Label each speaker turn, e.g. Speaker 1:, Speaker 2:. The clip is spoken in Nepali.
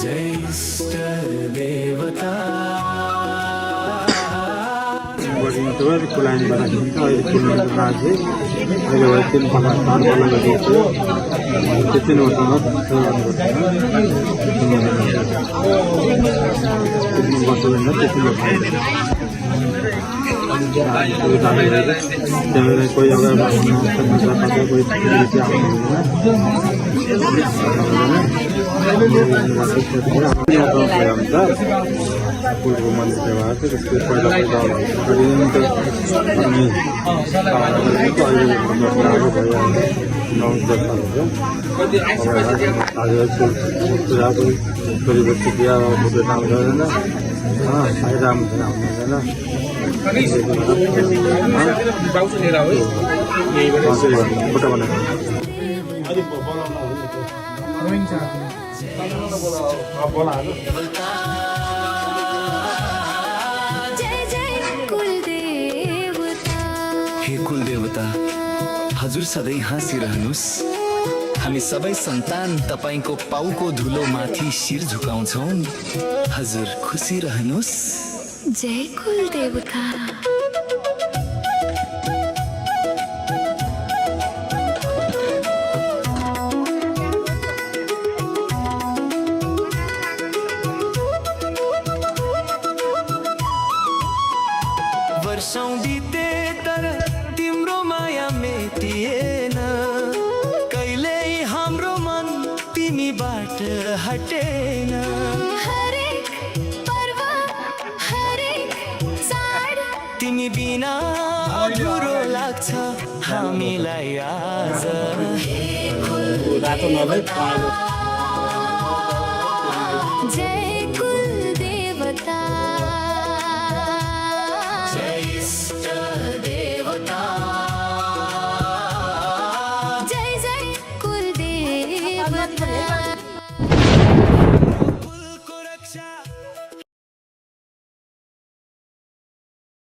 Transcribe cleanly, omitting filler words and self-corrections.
Speaker 1: जय इष्ट देवता
Speaker 2: कुलाइन बनाइदिन्छ अहिले कुल्नु राजे अहिले भए 3 पल्ला 4 पल्ला गरिदिन्छु त्यति नै गर्नु कोही अगर कोही फुलको मन्दिर व्यवहार चाहिँ त्यसको पहिला परिवर्तित बिहा फोटो काम गर्दैन राम्रो छैन हुँदैन फोटो बनाएको
Speaker 1: हे कुलदेवता हजुर सधैँ हाँसिरहनुस् हामी सबै सन्तान तपाईको पाउको धुलो माथि शिर झुकाउँछौं हजुर खुसी रहनुस्
Speaker 3: जय कुलदेवता
Speaker 1: वर्षौं बिते तर तिम्रो माया मेटिएन कहिल्यै हाम्रो मन तिमीबाट हटेन
Speaker 3: हरेक पर्व हरेक चाड
Speaker 1: तिमी बिना अधुरो लाग्छ हामीलाई आज
Speaker 3: जय कुलदेवता
Speaker 1: जय इष्ट देवता
Speaker 3: जय जय कुलदेवता